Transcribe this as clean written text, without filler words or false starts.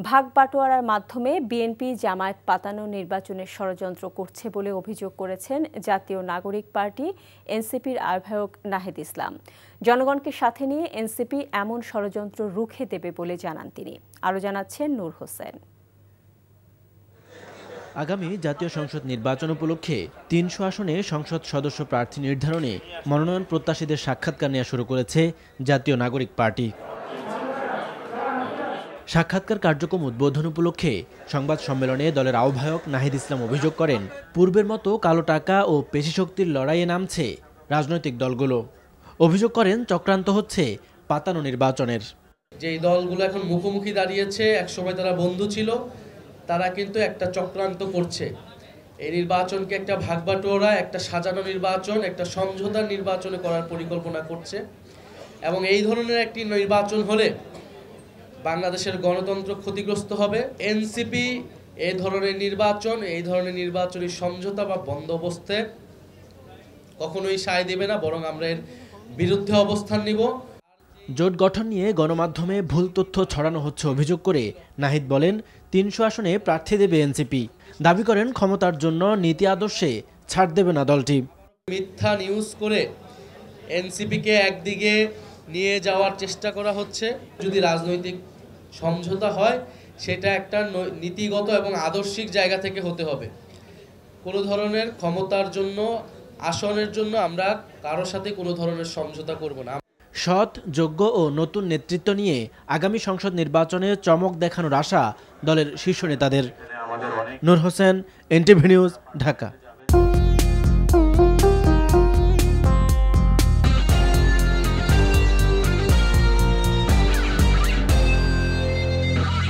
ভাগ বাটোয়ারার মাধ্যমে বিএনপি জামায়াত পাতানো নির্বাচনের ষড়যন্ত্র করছে বলে অভিযোগ করেছেন জাতীয় নাগরিক পার্টি এনসিপির আহ্বায়ক নাহিদ ইসলাম। জনগণকে সাথে নিয়ে এনসিপি এমন ষড়যন্ত্র রুখে দেবে বলে জানান তিনি। আরও জানাচ্ছেন নূর হোসেন। আগামী জাতীয় সংসদ নির্বাচন উপলক্ষে ৩০০ আসনে সংসদ সদস্য প্রার্থী নির্ধারণে মনোনয়ন প্রত্যাশীদের সাক্ষাৎকার নেওয়া শুরু করেছে জাতীয় নাগরিক পার্টি। সাক্ষাৎকার কার্যক্রম উদ্বোধন উপলক্ষে সংবাদ সম্মেলনে দলের আহ্বায়ক নাহিদ ইসলাম অভিযোগ করেন, পূর্বের মতো কালো টাকা ও পেশিশক্তির লড়াইয়ে নামছে রাজনৈতিক দলগুলো। অভিযোগ করেন চক্রান্ত হচ্ছে পাতানো নির্বাচনের। যে দলগুলো এখন মুখোমুখি দাঁড়িয়েছে, একসময় তারা বন্ধু ছিল, তারা কিন্তু একটা চক্রান্ত করছে। এই নির্বাচনকে একটা ভাগবাটোয়ারা, একটা সাজানো নির্বাচন, একটা সমঝোতার নির্বাচনে করার পরিকল্পনা করছে। এবং এই ধরনের একটি নির্বাচন হলে বাংলাদেশের গণতন্ত্র ক্ষতিগ্রস্ত হবে। এনসিপি এই ধরনের নির্বাচনী সমঝোতা বা বন্দোবস্তে কখনোই সায় দেবে না, বরং আমরা এর বিরুদ্ধে অবস্থান নিব। জোট গঠন নিয়ে গণমাধ্যমে ভুল তথ্য ছড়ানো হচ্ছে অভিযোগ করে নাহিদ বলেন, ৩০০ আসনে প্রার্থী দেবে এনসিপি। দাবি করেন ক্ষমতার জন্য নীতি আদর্শে ছাড় দেবে না দলটি। মিথ্যা নিউজ করে এনসিপিকে একদিকে নিয়ে যাওয়ার চেষ্টা করা হচ্ছে। যদি রাজনৈতিক সমঝোতা হয়, সেটা একটা নীতিগত এবং আদর্শিক জায়গা থেকে হতে হবে। কোনো ধরনের ক্ষমতার জন্য, আসনের জন্য আমরা কারোর সাথে কোনো ধরনের সমঝোতা করব না। সৎ, যোগ্য ও নতুন নেতৃত্ব নিয়ে আগামী সংসদ নির্বাচনে চমক দেখানোর আশা দলের শীর্ষ নেতাদের। নূর হোসেন, এনটিভি নিউজ, ঢাকা।